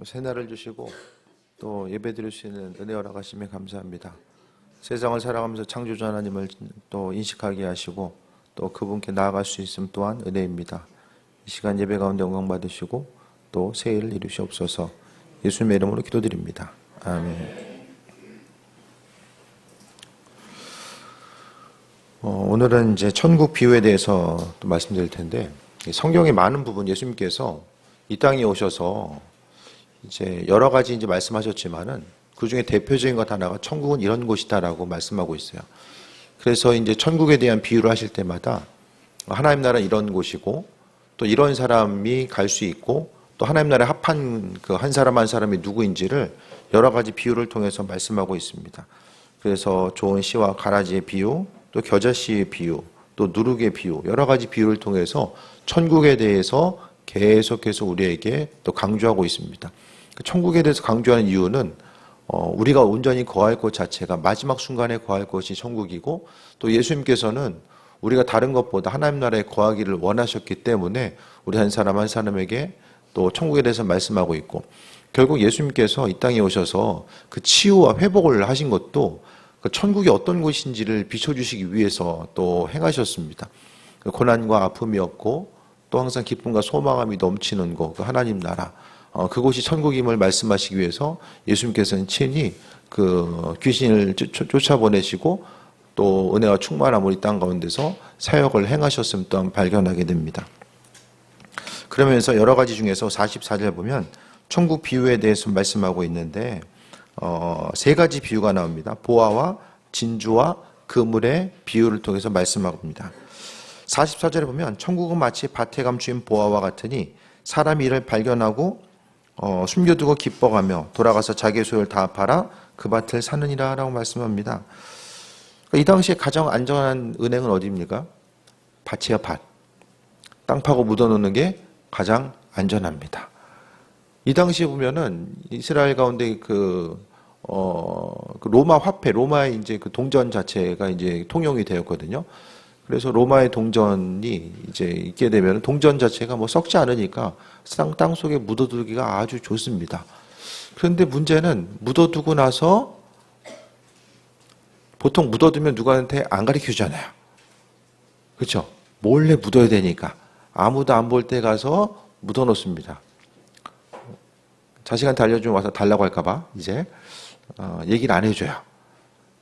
또 새날을 주시고 또 예배드릴 수 있는 은혜 허락하심에 감사합니다. 세상을 살아가면서 창조주 하나님을 또 인식하게 하시고 또 그분께 나아갈 수 있음 또한 은혜입니다. 이 시간 예배 가운데 영광 받으시고 또 새 일을 이루시옵소서. 예수님의 이름으로 기도드립니다. 아멘. 오늘은 이제 천국 비유에 대해서 또 말씀드릴 텐데, 성경의 많은 부분 예수님께서 이 땅에 오셔서 이제 여러 가지 이제 말씀하셨지만은 그 중에 대표적인 것 하나가 천국은 이런 곳이다라고 말씀하고 있어요. 그래서 이제 천국에 대한 비유를 하실 때마다 하나님 나라는 이런 곳이고 또 이런 사람이 갈 수 있고 또 하나님 나라에 합한 그 한 사람 한 사람이 누구인지를 여러 가지 비유를 통해서 말씀하고 있습니다. 그래서 좋은 씨와 가라지의 비유, 또 겨자씨의 비유, 또 누룩의 비유, 여러 가지 비유를 통해서 천국에 대해서 계속해서 우리에게 또 강조하고 있습니다. 천국에 대해서 강조하는 이유는 우리가 온전히 거할 것 자체가 마지막 순간에 거할 것이 천국이고, 또 예수님께서는 우리가 다른 것보다 하나님 나라에 거하기를 원하셨기 때문에 우리 한 사람 한 사람에게 또 천국에 대해서 말씀하고 있고, 결국 예수님께서 이 땅에 오셔서 그 치유와 회복을 하신 것도 그 천국이 어떤 곳인지를 비춰주시기 위해서 또 행하셨습니다. 고난과 아픔이 없고 또 항상 기쁨과 소망함이 넘치는 곳, 그 하나님 나라, 그곳이 천국임을 말씀하시기 위해서 예수님께서는 친히 그 귀신을 쫓아보내시고 또 은혜와 충만함으로 이 땅 가운데서 사역을 행하셨음을 또한 발견하게 됩니다. 그러면서 여러 가지 중에서 44절 보면 천국 비유에 대해서 말씀하고 있는데 세 가지 비유가 나옵니다. 보화와 진주와 그물의 비유를 통해서 말씀합니다. 44절에 보면 천국은 마치 밭에 감추인 보화와 같으니 사람이 이를 발견하고 숨겨두고 기뻐가며 돌아가서 자기의 소유를 다 팔아 그 밭을 사느니라 라고 말씀합니다. 이 당시에 가장 안전한 은행은 어디입니까? 밭이야 밭. 땅 파고 묻어놓는 게 가장 안전합니다. 이 당시에 보면은 이스라엘 가운데 그 로마 화폐, 로마의 이제 그 동전 자체가 이제 통용이 되었거든요. 그래서 로마의 동전이 이제 있게 되면 동전 자체가 뭐 썩지 않으니까 땅 속에 묻어두기가 아주 좋습니다. 그런데 문제는 묻어두고 나서 보통 묻어두면 누구한테 안 가르쳐 주잖아요. 그렇죠? 몰래 묻어야 되니까 아무도 안 볼 때 가서 묻어 놓습니다. 자식한테 알려주면 와서 달라고 할까봐 이제 얘기를 안 해줘요.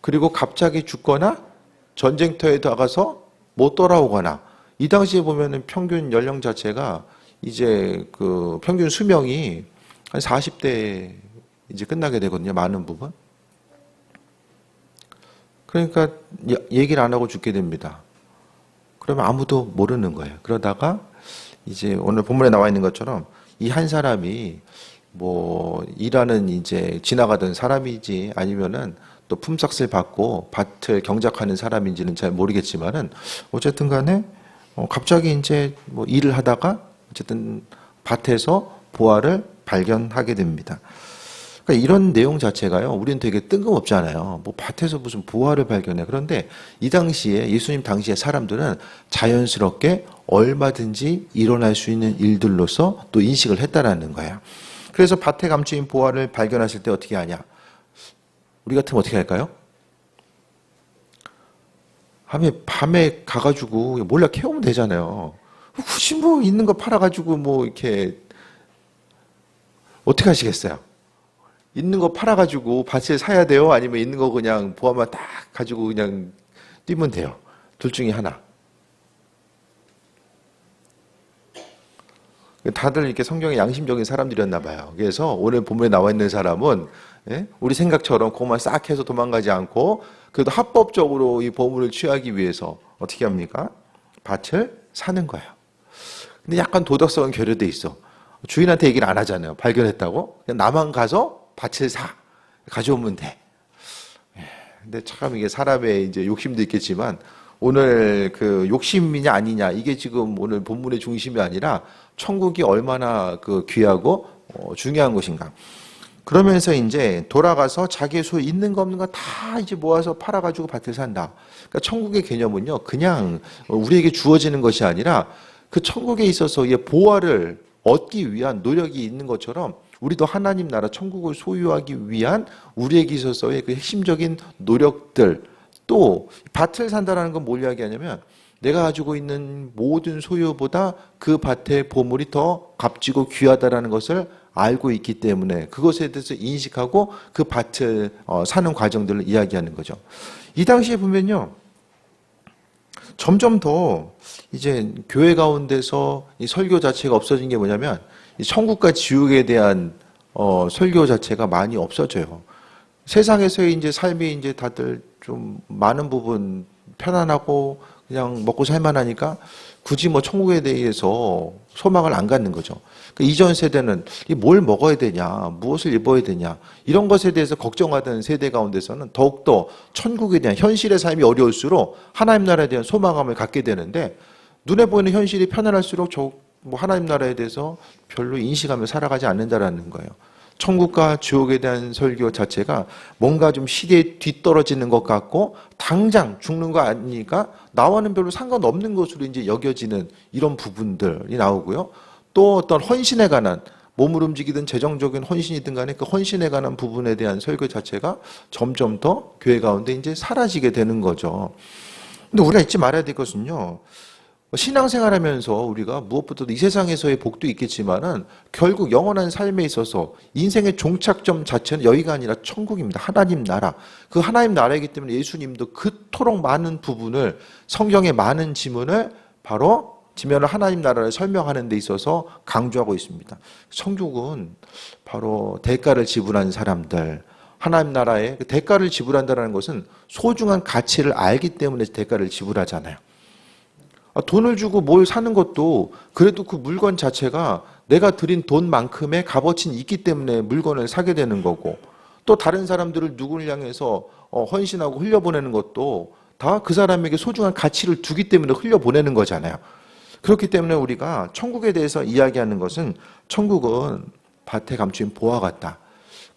그리고 갑자기 죽거나 전쟁터에 나가서 못 돌아오거나, 이 당시에 보면은 평균 연령 자체가 이제 그 평균 수명이 한 40대 이제 끝나게 되거든요. 많은 부분. 그러니까 얘기를 안 하고 죽게 됩니다. 그러면 아무도 모르는 거예요. 그러다가 이제 오늘 본문에 나와 있는 것처럼 이 한 사람이 뭐 일하는 이제 지나가던 사람이지 아니면은 또 품삯을 받고 밭을 경작하는 사람인지는 잘 모르겠지만은 어쨌든 간에 갑자기 이제 뭐 일을 하다가 어쨌든 밭에서 보화를 발견하게 됩니다. 그러니까 이런 내용 자체가요, 우리는 되게 뜬금없잖아요. 뭐 밭에서 무슨 보화를 발견해. 그런데 이 당시에 예수님 당시의 사람들은 자연스럽게 얼마든지 일어날 수 있는 일들로서 또 인식을 했다라는 거예요. 그래서 밭에 감추인 보화를 발견하실 때 어떻게 하냐? 우리 같으면 어떻게 할까요? 밤에 가가지고 몰래 캐오면 되잖아요. 굳이 뭐 있는 거 팔아가지고 뭐 이렇게 어떻게 하시겠어요? 있는 거 팔아가지고 밭을 사야 돼요? 아니면 있는 거 그냥 보화만 딱 가지고 그냥 뛰면 돼요? 둘 중에 하나. 다들 이렇게 성경에 양심적인 사람들이었나 봐요. 그래서 오늘 본문에 나와 있는 사람은 우리 생각처럼 그것만 싹 해서 도망가지 않고 그래도 합법적으로 이 보물을 취하기 위해서 어떻게 합니까? 밭을 사는 거예요. 근데 약간 도덕성은 결여돼 있어. 주인한테 얘기를 안 하잖아요. 발견했다고. 그냥 나만 가서 밭을 가져오면 돼. 근데 참 이게 사람의 이제 욕심도 있겠지만 오늘 그 욕심이냐 아니냐, 이게 지금 오늘 본문의 중심이 아니라 천국이 얼마나 그 귀하고 중요한 것인가. 그러면서 이제 돌아가서 자기의 소유 있는 거 없는 거 다 이제 모아서 팔아가지고 밭을 산다. 그러니까 천국의 개념은요, 그냥 우리에게 주어지는 것이 아니라 그 천국에 있어서 이 보화를 얻기 위한 노력이 있는 것처럼 우리도 하나님 나라 천국을 소유하기 위한 우리에게 있어서의 그 핵심적인 노력들, 또 밭을 산다라는 건 뭘 이야기하냐면 내가 가지고 있는 모든 소유보다 그 밭의 보물이 더 값지고 귀하다라는 것을 알고 있기 때문에 그것에 대해서 인식하고 그 밭을 사는 과정들을 이야기하는 거죠. 이 당시에 보면요, 점점 더 이제 교회 가운데서 이 설교 자체가 없어진 게 뭐냐면 이 천국과 지옥에 대한 설교 자체가 많이 없어져요. 세상에서의 이제 삶이 이제 다들 좀 많은 부분 편안하고 그냥 먹고 살만하니까 굳이 뭐 천국에 대해서 소망을 안 갖는 거죠. 그러니까 이전 세대는 뭘 먹어야 되냐, 무엇을 입어야 되냐 이런 것에 대해서 걱정하던 세대 가운데서는 더욱더 천국에 대한 현실의 삶이 어려울수록 하나님 나라에 대한 소망감을 갖게 되는데 눈에 보이는 현실이 편안할수록 뭐 하나님 나라에 대해서 별로 인식하며 살아가지 않는다라는 거예요. 천국과 지옥에 대한 설교 자체가 뭔가 좀 시대에 뒤떨어지는 것 같고 당장 죽는 거 아니니까 나와는 별로 상관없는 것으로 이제 여겨지는 이런 부분들이 나오고요. 또 어떤 헌신에 관한 몸을 움직이든 재정적인 헌신이든 간에 그 헌신에 관한 부분에 대한 설교 자체가 점점 더 교회 가운데 이제 사라지게 되는 거죠. 근데 우리가 잊지 말아야 될 것은요. 신앙생활하면서 우리가 무엇보다도 이 세상에서의 복도 있겠지만은 결국 영원한 삶에 있어서 인생의 종착점 자체는 여기가 아니라 천국입니다. 하나님 나라. 그 하나님 나라이기 때문에 예수님도 그토록 많은 부분을 성경의 많은 지문을 바로 지면을 하나님 나라를 설명하는 데 있어서 강조하고 있습니다. 천국은 바로 대가를 지불한 사람들, 하나님 나라의 그 대가를 지불한다는 것은 소중한 가치를 알기 때문에 대가를 지불하잖아요. 돈을 주고 뭘 사는 것도 그래도 그 물건 자체가 내가 들인 돈만큼의 값어치는 있기 때문에 물건을 사게 되는 거고 또 다른 사람들을 누구를 향해서 헌신하고 흘려보내는 것도 다 그 사람에게 소중한 가치를 두기 때문에 흘려보내는 거잖아요. 그렇기 때문에 우리가 천국에 대해서 이야기하는 것은 천국은 밭에 감추인 보화 같다.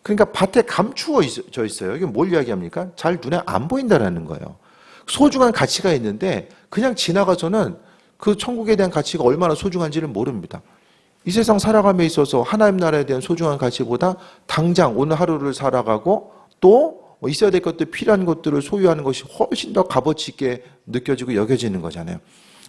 그러니까 밭에 감추어져 있어요. 이게 뭘 이야기합니까? 잘 눈에 안 보인다라는 거예요. 소중한 가치가 있는데 그냥 지나가서는 그 천국에 대한 가치가 얼마나 소중한지를 모릅니다. 이 세상 살아감에 있어서 하나님 나라에 대한 소중한 가치보다 당장 오늘 하루를 살아가고 또 있어야 될 것들, 필요한 것들을 소유하는 것이 훨씬 더 값어치 있게 느껴지고 여겨지는 거잖아요.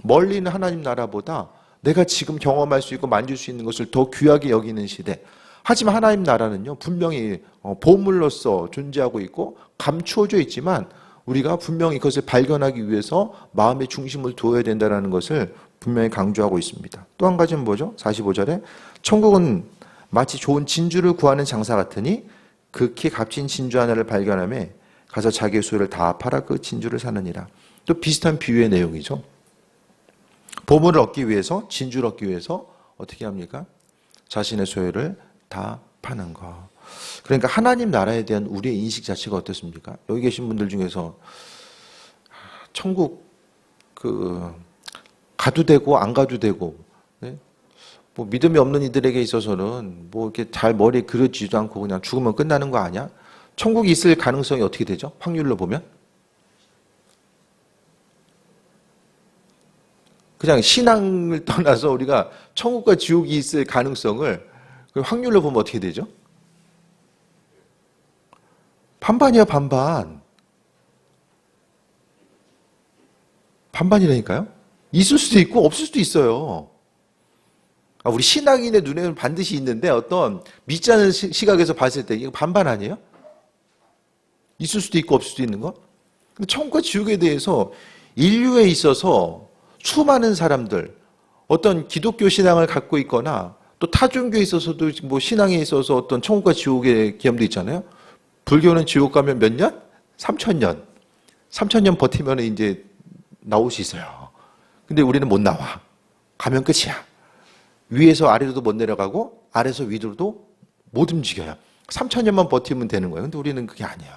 멀리 있는 하나님 나라보다 내가 지금 경험할 수 있고 만질 수 있는 것을 더 귀하게 여기는 시대. 하지만 하나님 나라는요, 분명히 보물로서 존재하고 있고 감추어져 있지만 우리가 분명히 그것을 발견하기 위해서 마음의 중심을 두어야 된다는 것을 분명히 강조하고 있습니다. 또 한 가지는 뭐죠? 45절에 천국은 마치 좋은 진주를 구하는 장사 같으니 극히 값진 진주 하나를 발견하며 가서 자기의 소유를 다 팔아 그 진주를 사느니라. 또 비슷한 비유의 내용이죠. 보물을 얻기 위해서, 진주를 얻기 위해서 어떻게 합니까? 자신의 소유를 다 파는 것. 그러니까 하나님 나라에 대한 우리의 인식 자체가 어떻습니까? 여기 계신 분들 중에서 천국 가도 되고 안 가도 되고, 네? 뭐 믿음이 없는 이들에게 있어서는 뭐 이렇게 잘 머리에 그려지지도 않고 그냥 죽으면 끝나는 거 아니야? 천국이 있을 가능성이 어떻게 되죠? 확률로 보면? 그냥 신앙을 떠나서 우리가 천국과 지옥이 있을 가능성을 확률로 보면 어떻게 되죠? 반반이야, 반반. 반반이라니까요? 있을 수도 있고 없을 수도 있어요. 우리 신앙인의 눈에는 반드시 있는데 어떤 믿지 않는 시각에서 봤을 때 이거 반반 아니에요? 있을 수도 있고 없을 수도 있는 거? 근데 천국과 지옥에 대해서 인류에 있어서 수많은 사람들, 어떤 기독교 신앙을 갖고 있거나 또 타종교에 있어서도 뭐 신앙에 있어서 어떤 천국과 지옥의 개념도 있잖아요. 불교는 지옥 가면 몇 년? 3,000년. 3,000년 버티면 이제 나올 수 있어요. 근데 우리는 못 나와. 가면 끝이야. 위에서 아래로도 못 내려가고 아래에서 위로도 못 움직여요. 3,000년만 버티면 되는 거예요. 근데 우리는 그게 아니에요.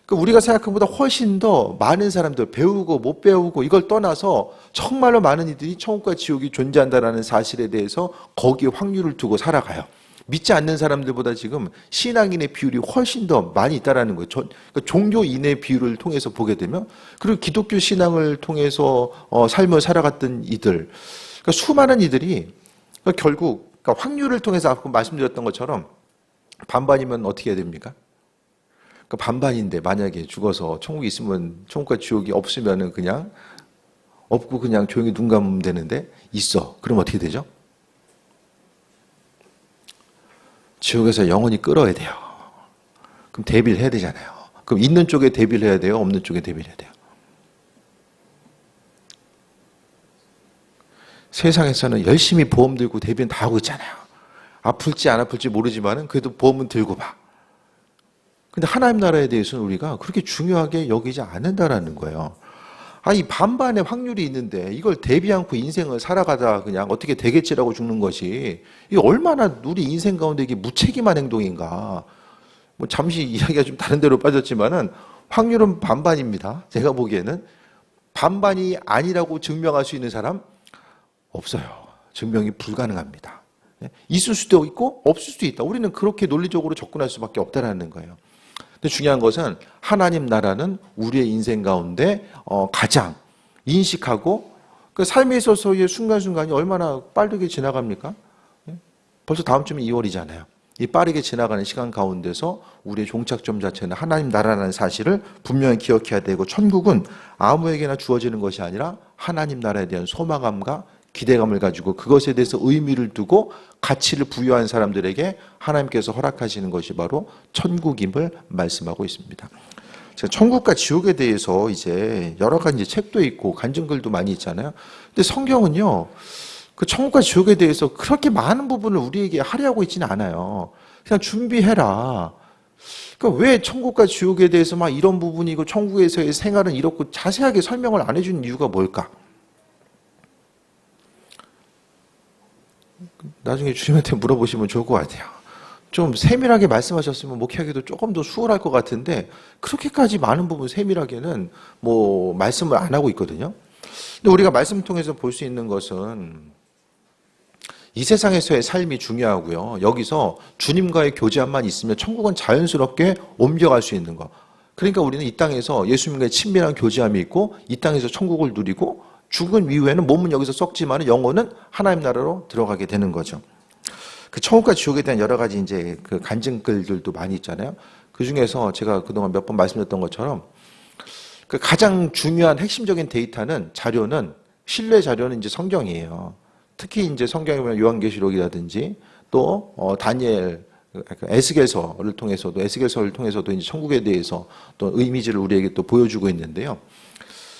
그러니까 우리가 생각한 것보다 훨씬 더 많은 사람들, 배우고 못 배우고 이걸 떠나서 정말로 많은 이들이 천국과 지옥이 존재한다는 사실에 대해서 거기에 확률을 두고 살아가요. 믿지 않는 사람들보다 지금 신앙인의 비율이 훨씬 더 많이 있다는 거예요. 그러니까 종교인의 비율을 통해서 보게 되면, 그리고 기독교 신앙을 통해서 삶을 살아갔던 이들, 그러니까 수많은 이들이 그러니까 결국 그러니까 확률을 통해서 아까 말씀드렸던 것처럼 반반이면 어떻게 해야 됩니까? 그러니까 반반인데 만약에 죽어서 천국이 있으면 천국과 지옥이 없으면은 그냥 없고 그냥 조용히 눈 감으면 되는데 있어. 그럼 어떻게 되죠? 지옥에서 영원히 끌어야 돼요. 그럼 대비를 해야 되잖아요. 그럼 있는 쪽에 대비를 해야 돼요? 없는 쪽에 대비를 해야 돼요? 세상에서는 열심히 보험 들고 대비는 다 하고 있잖아요. 아플지 안 아플지 모르지만은 그래도 보험은 들고 봐. 근데 하나님 나라에 대해서는 우리가 그렇게 중요하게 여기지 않는다라는 거예요. 이 반반의 확률이 있는데 이걸 대비 않고 인생을 살아가다 그냥 어떻게 되겠지라고 죽는 것이 이 얼마나 우리 인생 가운데 이게 무책임한 행동인가. 뭐 잠시 이야기가 좀 다른 데로 빠졌지만은 확률은 반반입니다. 제가 보기에는 반반이 아니라고 증명할 수 있는 사람 없어요. 증명이 불가능합니다. 있을 수도 있고 없을 수도 있다. 우리는 그렇게 논리적으로 접근할 수밖에 없다는 거예요. 근데 중요한 것은 하나님 나라는 우리의 인생 가운데 가장 인식하고 그 삶에 있어서의 순간순간이 얼마나 빠르게 지나갑니까? 벌써 다음 주면 2월이잖아요. 이 빠르게 지나가는 시간 가운데서 우리의 종착점 자체는 하나님 나라라는 사실을 분명히 기억해야 되고, 천국은 아무에게나 주어지는 것이 아니라 하나님 나라에 대한 소망감과 기대감을 가지고 그것에 대해서 의미를 두고 가치를 부여한 사람들에게 하나님께서 허락하시는 것이 바로 천국임을 말씀하고 있습니다. 제가 천국과 지옥에 대해서 이제 여러 가지 책도 있고 간증글도 많이 있잖아요. 근데 성경은요, 그 천국과 지옥에 대해서 그렇게 많은 부분을 우리에게 하려고 있지는 않아요. 그냥 준비해라. 그러니까 왜 천국과 지옥에 대해서 막 이런 부분이고 천국에서의 생활은 이렇고 자세하게 설명을 안 해주는 이유가 뭘까? 나중에 주님한테 물어보시면 좋을 것 같아요. 좀 세밀하게 말씀하셨으면 목회하기도 조금 더 수월할 것 같은데 그렇게까지 많은 부분 세밀하게는 뭐 말씀을 안 하고 있거든요. 근데 우리가 말씀을 통해서 볼 수 있는 것은 이 세상에서의 삶이 중요하고요. 여기서 주님과의 교제함만 있으면 천국은 자연스럽게 옮겨갈 수 있는 거. 그러니까 우리는 이 땅에서 예수님과의 친밀한 교제함이 있고 이 땅에서 천국을 누리고 죽은 이후에는 몸은 여기서 썩지만 영혼은 하나님 나라로 들어가게 되는 거죠. 그 천국과 지옥에 대한 여러 가지 이제 그 간증글들도 많이 있잖아요. 그 중에서 제가 그동안 몇 번 말씀드렸던 것처럼 그 가장 중요한 핵심적인 데이터는 자료는 신뢰 자료는 이제 성경이에요. 특히 이제 성경에 보면 요한계시록이라든지 또 다니엘 에스겔서를 통해서도 이제 천국에 대해서 또 이미지를 우리에게 또 보여주고 있는데요.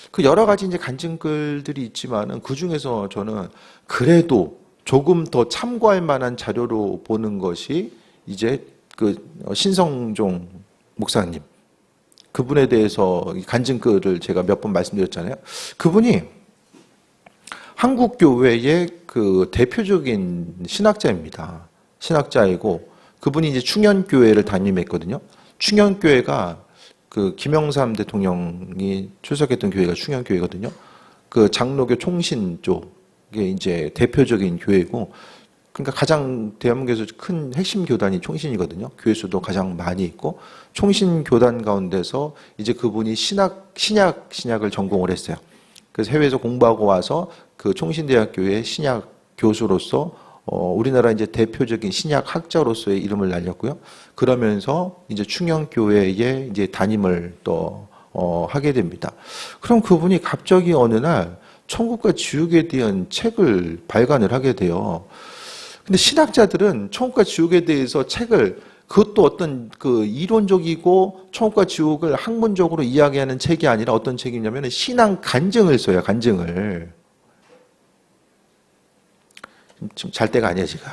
그 여러 가지 이제 간증글들이 있지만은 그 중에서 저는 그래도 조금 더 참고할 만한 자료로 보는 것이 이제 그 신성종 목사님, 그분에 대해서 간증글을 제가 몇 번 말씀드렸잖아요. 그분이 한국 교회의 그 대표적인 신학자입니다. 신학자이고 그분이 이제 충현교회를 담임했거든요. 충현교회가 그 김영삼 대통령이 출석했던 교회가 충현교회거든요. 그 장로교 총신 쪽에 이제 대표적인 교회고, 그러니까 가장 대한민국에서 큰 핵심 교단이 총신이거든요. 교회 수도 가장 많이 있고, 총신 교단 가운데서 이제 그분이 신약을 전공을 했어요. 그래서 해외에서 공부하고 와서 그 총신대학교의 신약 교수로서 우리나라 이제 대표적인 신약 학자로서의 이름을 날렸고요. 그러면서 이제 충현교회에 이제 담임을 또 하게 됩니다. 그럼 그분이 갑자기 어느 날 천국과 지옥에 대한 책을 발간을 하게 돼요. 근데 신학자들은 천국과 지옥에 대해서 책을, 그것도 어떤 그 이론적이고 천국과 지옥을 학문적으로 이야기하는 책이 아니라 어떤 책이냐면 신앙 간증을 써요. 간증을. 지금 잘 때가 아니야 지금.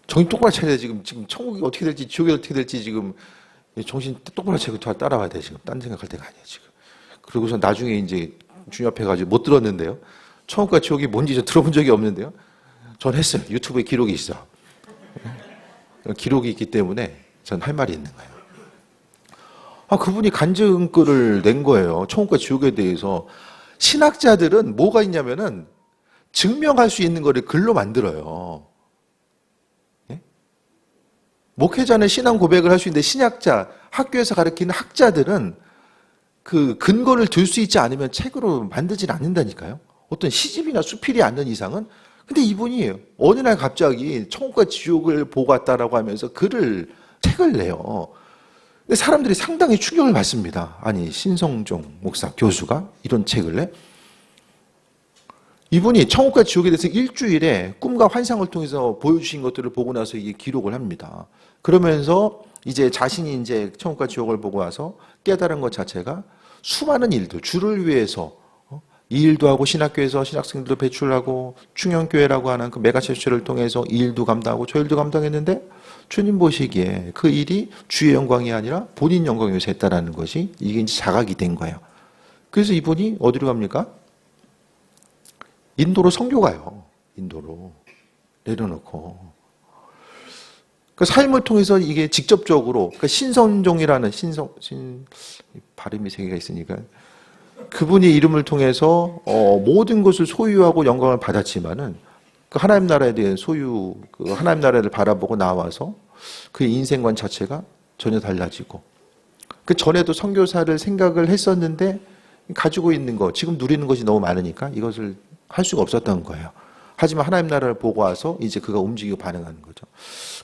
정신 똑바로 차려야 돼. 지금 천국이 어떻게 될지 지옥이 어떻게 될지 지금 정신 똑바로 차리고 따라와야 돼. 지금 딴 생각할 때가 아니야 지금. 그리고서 나중에 이제 주님 앞에 가지고 못 들었는데요. 천국과 지옥이 뭔지 저 들어본 적이 없는데요. 전 했어요. 유튜브에 기록이 있어. 기록이 있기 때문에 전 할 말이 있는 거예요. 그분이 간증글을 낸 거예요. 천국과 지옥에 대해서. 신학자들은 뭐가 있냐면은 증명할 수 있는 거를 글로 만들어요. 예? 목회자는 신앙 고백을 할 수 있는데 신학자, 학교에서 가르치는 학자들은 그 근거를 들 수 있지 않으면 책으로 만들질 않는다니까요. 어떤 시집이나 수필이 않는 이상은 근데 이분이 어느 날 갑자기 천국과 지옥을 보고 왔다라고 하면서 책을 내요. 근데 사람들이 상당히 충격을 받습니다. 아니, 신성종 목사 교수가 이런 책을 내? 이분이 천국과 지옥에 대해서 일주일에 꿈과 환상을 통해서 보여주신 것들을 보고 나서 이게 기록을 합니다. 그러면서 이제 자신이 이제 천국과 지옥을 보고 와서 깨달은 것 자체가 수많은 일들, 주를 위해서 이 일도 하고 신학교에서 신학생들도 배출하고 충영교회라고 하는 그 메가처치를 통해서 이 일도 감당하고 저 일도 감당했는데 주님 보시기에 그 일이 주의 영광이 아니라 본인 영광에 위해서 했다라는 것이 이게 이제 자각이 된 거예요. 그래서 이분이 어디로 갑니까? 인도로 선교 가요. 인도로 내려놓고 그 삶을 통해서 이게 직접적으로 그러니까 신선종이라는 발음이 세 개가 있으니까 그분의 이름을 통해서 모든 것을 소유하고 영광을 받았지만은 그 하나님 나라에 대한 그 하나님 나라를 바라보고 나와서 그의 인생관 자체가 전혀 달라지고 그 전에도 선교사를 생각을 했었는데 가지고 있는 거 지금 누리는 것이 너무 많으니까 이것을 할 수가 없었던 거예요. 하지만 하나님 나라를 보고 와서 이제 그가 움직이고 반응하는 거죠.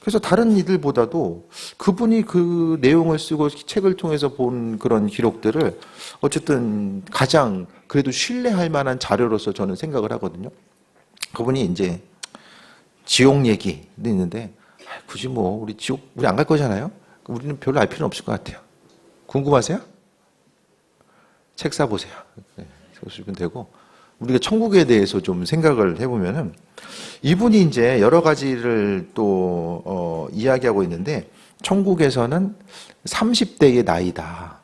그래서 다른 이들보다도 그분이 그 내용을 쓰고 책을 통해서 본 그런 기록들을 어쨌든 가장 그래도 신뢰할 만한 자료로서 저는 생각을 하거든요. 그분이 이제 지옥 얘기도 있는데 굳이 뭐 우리 지옥 우리 안 갈 거잖아요. 우리는 별로 알 필요는 없을 것 같아요. 궁금하세요? 책 사보세요. 네, 보시면 되고 우리가 천국에 대해서 좀 생각을 해보면은 이분이 이제 여러 가지를 또 이야기하고 있는데 천국에서는 30대의 나이다.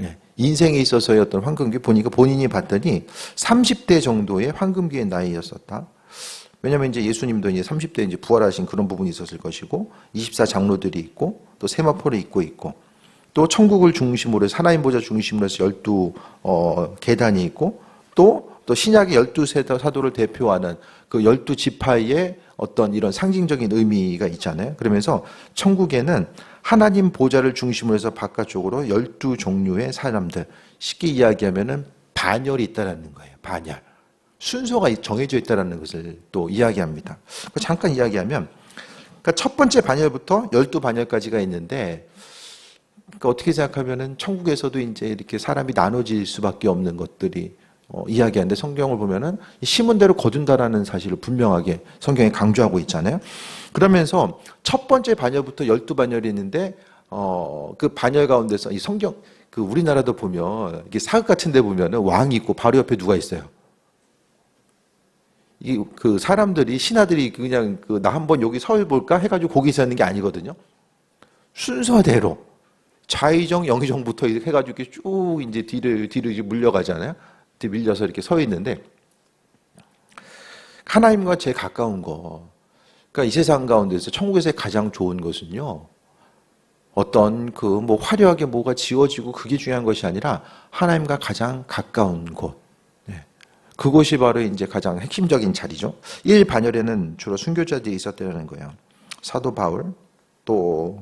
예, 인생에 있어서의 어떤 황금기 보니까 본인이 봤더니 30대 정도의 황금기의 나이였었다. 왜냐하면 이제 예수님도 이제 30대 이제 부활하신 그런 부분이 있었을 것이고 24장로들이 있고 또 세마포를 입고 있고 또 천국을 중심으로 해서 하나님 보좌 중심으로 해서 12 계단이 있고 또 신약의 12 사도를 대표하는 그 12지파의 어떤 이런 상징적인 의미가 있잖아요. 그러면서 천국에는 하나님 보좌를 중심으로 해서 바깥쪽으로 12종류의 사람들, 쉽게 이야기하면은 반열이 있다라는 거예요. 반열. 순서가 정해져 있다라는 것을 또 이야기합니다. 잠깐 이야기하면 그러니까 첫 번째 반열부터 12반열까지가 있는데 그러니까 어떻게 생각하면은 천국에서도 이제 이렇게 사람이 나눠질 수밖에 없는 것들이 이야기하는데 성경을 보면은 심은 대로 거둔다라는 사실을 분명하게 성경에 강조하고 있잖아요. 그러면서 첫 번째 반열부터 12반열이 있는데 그 반열 가운데서 이 성경 그 우리나라도 보면 이게 사극 같은 데 보면은 왕이 있고 바로 옆에 누가 있어요? 이 그 사람들이 신하들이 그냥 그 나 한번 여기 서 볼까 해가지고 거기 있는 게 아니거든요. 순서대로 좌의정, 영의정부터 해가지고 이렇게 쭉 이제 뒤를 물려가잖아요. 뒤 밀려서 이렇게 서 있는데 하나님과 제일 가까운 거. 그러니까 이 세상 가운데서 천국에서 가장 좋은 것은요. 어떤 그 뭐 화려하게 뭐가 지어지고 그게 중요한 것이 아니라 하나님과 가장 가까운 곳. 네. 그곳이 바로 이제 가장 핵심적인 자리죠. 1반열에는 주로 순교자들이 있었다는 거예요. 사도 바울, 또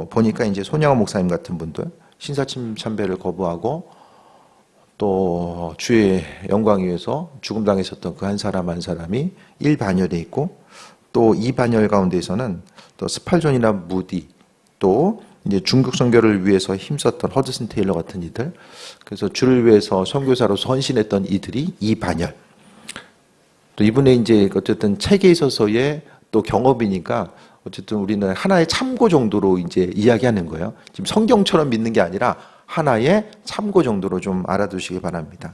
보니까 이제 손양원 목사님 같은 분들 신사침 참배를 거부하고 또 주의 영광 위해서 죽음당했었던 그 한 사람 한 사람이 1반열에 있고 또 2반열 가운데에서는 또 스팔존이나 무디 또 이제 중국 선교를 위해서 힘썼던 허드슨 테일러 같은 이들 그래서 주를 위해서 선교사로서 헌신했던 이들이 2반열 또 이분의 이제 어쨌든 책에 있어서의 또 경험이니까 어쨌든 우리는 하나의 참고 정도로 이제 이야기하는 거예요. 지금 성경처럼 믿는 게 아니라 하나의 참고 정도로 좀 알아두시기 바랍니다.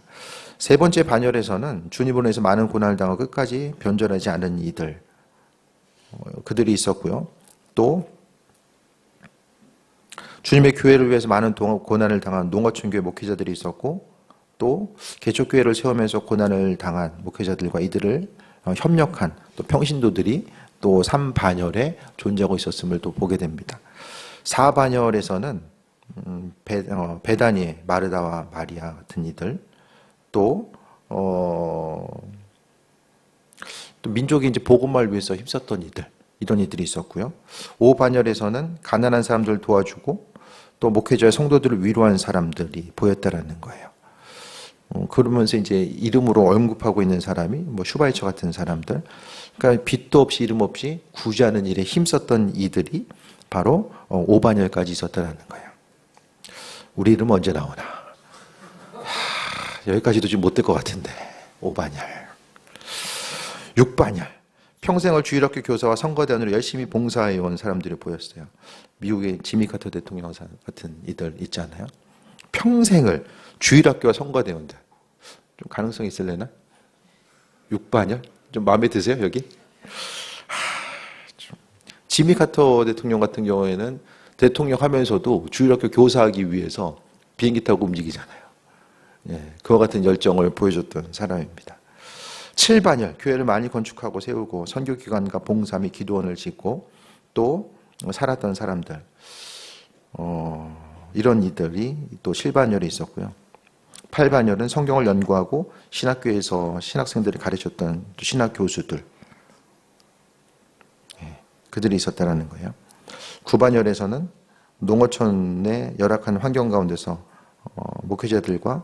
세 번째 반열에서는 주님으로 인해서 많은 고난을 당하고 끝까지 변절하지 않은 이들 그들이 있었고요. 또 주님의 교회를 위해서 많은 고난을 당한 농어촌교회 목회자들이 있었고 또 개척교회를 세우면서 고난을 당한 목회자들과 이들을 협력한 또 평신도들이 또 3반열에 존재하고 있었음을 또 보게 됩니다. 4반열에서는 베다니의 마르다와 마리아 같은 이들 또 민족이 이제 복음을 위해서 힘썼던 이들 이런 이들이 있었고요. 5반열에서는 가난한 사람들을 도와주고 또 목회자의 성도들을 위로한 사람들이 보였다라는 거예요. 그러면서 이제 이름으로 언급하고 있는 사람이 뭐 슈바이처 같은 사람들, 그러니까 빛도 없이 이름 없이 구제하는 일에 힘썼던 이들이 바로 오반열까지 있었다는 거예요. 우리 이름 언제 나오나? 여기까지도 지금 못 될 것 같은데. 오반열. 6반열. 평생을 주일학교 교사와 선거대원으로 열심히 봉사해온 사람들이 보였어요. 미국의 지미 카터 대통령 같은 이들 있잖아요. 평생을 주일학교와 선거대원들. 좀 가능성이 있을래나? 6반열? 좀 마음에 드세요, 여기? 지미 카터 대통령 같은 경우에는 대통령 하면서도 주일학교 교사하기 위해서 비행기 타고 움직이잖아요. 예, 그와 같은 열정을 보여줬던 사람입니다. 7반열, 교회를 많이 건축하고 세우고 선교기관과 봉사 및 기도원을 짓고 또 살았던 사람들, 이런 이들이 또 7반열에 있었고요. 8반열은 성경을 연구하고 신학교에서 신학생들이 가르쳤던 신학 교수들, 그들이 있었다는 거예요. 9반열에서는 농어촌의 열악한 환경 가운데서 목회자들과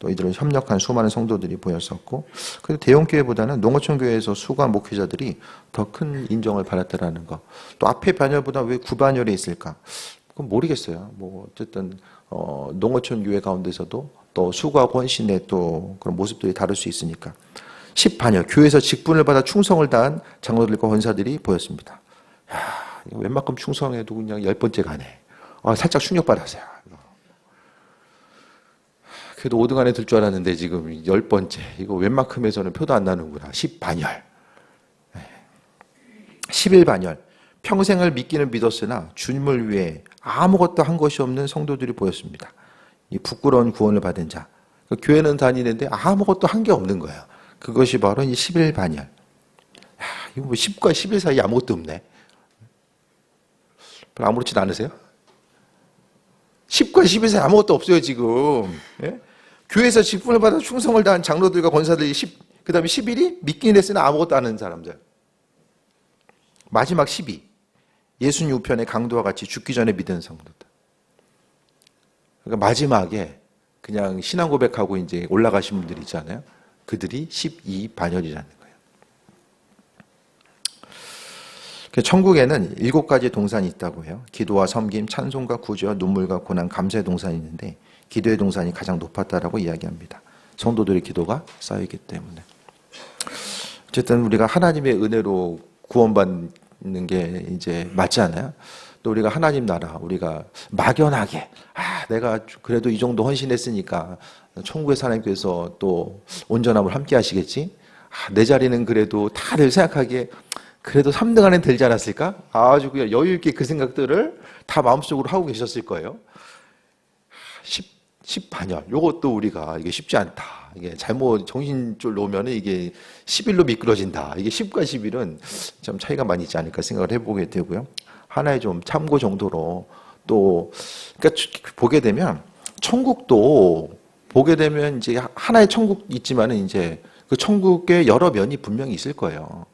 또 이들은 협력한 수많은 성도들이 보였었고, 그리고 대형교회보다는 농어촌 교회에서 수고한 목회자들이 더 큰 인정을 받았다는 거. 또 앞에 반열보다 왜 9반열에 있을까? 그건 모르겠어요. 뭐 어쨌든 농어촌 교회 가운데서도 또 수고하고 헌신의 또 그런 모습들이 다를 수 있으니까. 10반열, 교회에서 직분을 받아 충성을 다한 장로들과 권사들이 보였습니다. 야, 웬만큼 충성해도 그냥 10번째 가네. 살짝 충격받았어요. 그래도 5등 안에 들 줄 알았는데 지금 10번째. 이거 웬만큼에서는 표도 안 나는구나. 10반열. 11반열. 평생을 믿기는 믿었으나 주님을 위해 아무것도 한 것이 없는 성도들이 보였습니다. 이 부끄러운 구원을 받은 자. 교회는 다니는데 아무것도 한 게 없는 거예요. 그것이 바로 이 11반열. 이거 뭐 10과 11 사이 아무것도 없네. 별로 아무렇지도 않으세요? 10과 11 사이 아무것도 없어요, 지금. 예? 교회에서 직분을 받아 충성을 다한 장로들과 권사들이 그 다음에 11이 믿긴 했으나 아무것도 안 하는 사람들. 마지막 12. 예수님 우편의 강도와 같이 죽기 전에 믿은 성도들. 그러니까 마지막에 그냥 신앙 고백하고 이제 올라가신 분들 있잖아요. 그들이 12반열이라는 거예요. 천국에는 7가지 동산이 있다고 해요. 기도와 섬김, 찬송과 구제와 눈물과 고난, 감사의 동산이 있는데 기도의 동산이 가장 높았다라고 이야기합니다. 성도들의 기도가 쌓이기 때문에. 어쨌든 우리가 하나님의 은혜로 구원받는 게 이제 맞지 않아요? 또 우리가 하나님 나라, 우리가 막연하게, 내가 그래도 이 정도 헌신했으니까 천국에서 하나님께서 또 온전함을 함께 하시겠지? 내 자리는 그래도 다들 생각하기에 그래도 3등 안에 들지 않았을까? 아주 그냥 여유 있게 그 생각들을 다 마음속으로 하고 계셨을 거예요. 10반열. 요것도 우리가 이게 쉽지 않다. 이게 잘못 정신줄 놓으면 이게 11로 미끄러진다. 이게 10과 11은 좀 차이가 많이 있지 않을까 생각을 해보게 되고요. 하나의 좀 참고 정도로 또, 그러니까 보게 되면 천국도 보게 되면 이제 하나의 천국 있지만은 이제 그 천국의 여러 면이 분명히 있을 거예요.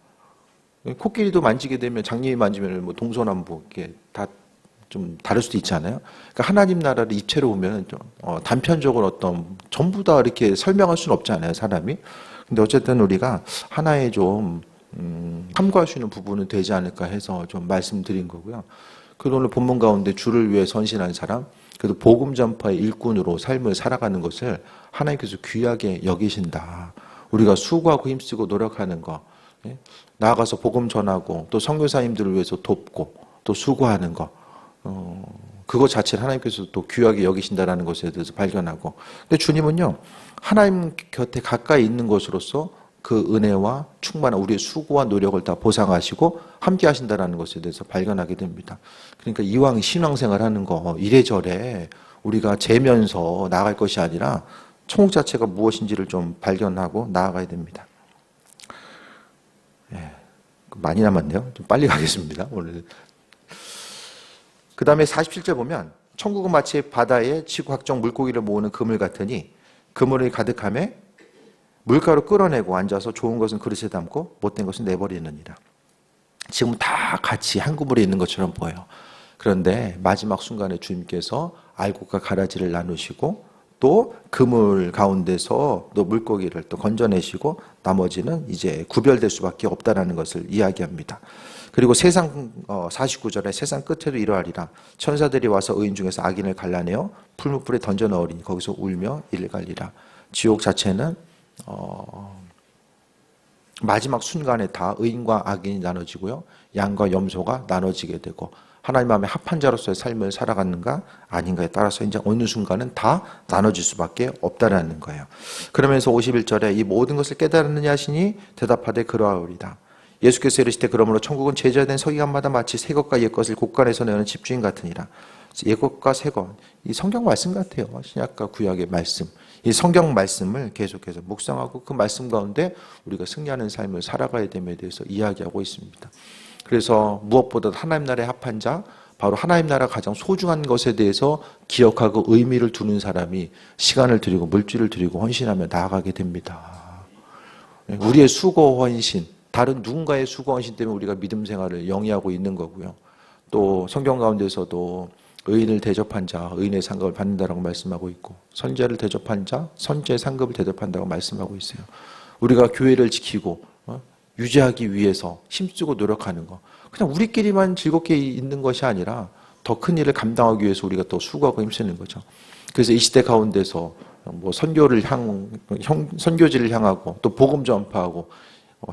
코끼리도 만지게 되면 장님이 만지면 뭐 동서남북 이렇게 다 좀 다를 수도 있잖아요. 그러니까 하나님 나라를 입체로 보면 좀 단편적으로 어떤 전부 다 이렇게 설명할 수는 없잖아요, 사람이. 근데 어쨌든 우리가 하나의 좀 참고할 수 있는 부분은 되지 않을까 해서 좀 말씀드린 거고요. 그리고 오늘 본문 가운데 주를 위해 선신한 사람, 그래도 복음 전파의 일꾼으로 삶을 살아가는 것을 하나님께서 귀하게 여기신다. 우리가 수고하고 힘쓰고 노력하는 거, 나아가서 복음 전하고 또 선교사님들을 위해서 돕고 또 수고하는 거, 그거 자체를 하나님께서 또 귀하게 여기신다라는 것에 대해서 발견하고, 근데 주님은요 하나님 곁에 가까이 있는 것으로서 그 은혜와 충만한 우리의 수고와 노력을 다 보상하시고 함께 하신다라는 것에 대해서 발견하게 됩니다. 그러니까 이왕 신앙생활하는 거 이래저래 우리가 재면서 나아갈 것이 아니라 천국 자체가 무엇인지를 좀 발견하고 나아가야 됩니다. 많이 남았네요. 좀 빨리 가겠습니다. 오늘. 그 다음에 47절 보면 천국은 마치 바다에 지구 각종 물고기를 모으는 그물 같으니 그물이 가득함에 물가로 끌어내고 앉아서 좋은 것은 그릇에 담고 못된 것은 내버리느니라. 지금 다 같이 한 그물에 있는 것처럼 보여요. 그런데 마지막 순간에 주님께서 알곡과 가라지를 나누시고 또 그물 가운데서 또 물고기를 또 건져내시고 나머지는 이제 구별될 수밖에 없다라는 것을 이야기합니다. 그리고 세상 49절에 세상 끝에도 이러하리라. 천사들이 와서 의인 중에서 악인을 갈라내어 풀무불에 던져 넣으리니 거기서 울며 이를 갈리라. 지옥 자체는 마지막 순간에 다 의인과 악인이 나눠지고요. 양과 염소가 나눠지게 되고 하나님 마음에 합한 자로서의 삶을 살아가는가 아닌가에 따라서 이제 어느 순간은 다 나눠질 수밖에 없다라는 거예요. 그러면서 51절에 이 모든 것을 깨달았느냐 하시니 대답하되 그러하오리다. 예수께서 이르시되 그러므로 천국은 제자된 서기관마다 마치 새 것과 옛 것을 곳간에서 내는 집주인 같으니라. 옛 것과 새 것, 이 성경 말씀 같아요. 신약과 구약의 말씀. 이 성경 말씀을 계속해서 묵상하고 그 말씀 가운데 우리가 승리하는 삶을 살아가야 됨에 대해서 이야기하고 있습니다. 그래서 무엇보다 하나님 나라에 합한 자, 바로 하나님 나라가 가장 소중한 것에 대해서 기억하고 의미를 두는 사람이 시간을 들이고 물질을 들이고 헌신하며 나아가게 됩니다. 우리의 수고 헌신, 다른 누군가의 수고 헌신 때문에 우리가 믿음 생활을 영위하고 있는 거고요. 또 성경 가운데서도 의인을 대접한 자, 의인의 상급을 받는다라고 말씀하고 있고, 선제를 대접한 자, 선제의 상급을 대접한다고 말씀하고 있어요. 우리가 교회를 지키고 유지하기 위해서 힘쓰고 노력하는 거, 그냥 우리끼리만 즐겁게 있는 것이 아니라 더 큰 일을 감당하기 위해서 우리가 또 수고하고 힘쓰는 거죠. 그래서 이 시대 가운데서 뭐 선교지를 향하고 또 복음 전파하고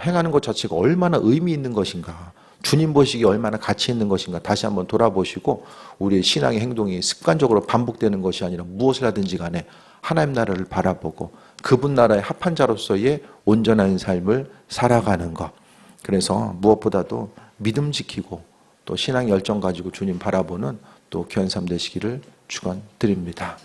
행하는 것 자체가 얼마나 의미 있는 것인가, 주님 보시기에 얼마나 가치 있는 것인가 다시 한번 돌아보시고 우리의 신앙의 행동이 습관적으로 반복되는 것이 아니라 무엇을 하든지 간에 하나님 나라를 바라보고 그분 나라의 합한 자로서의 온전한 삶을 살아가는 것. 그래서 무엇보다도 믿음 지키고 또 신앙 열정 가지고 주님 바라보는 또 귀한 삶 되시기를 축원드립니다.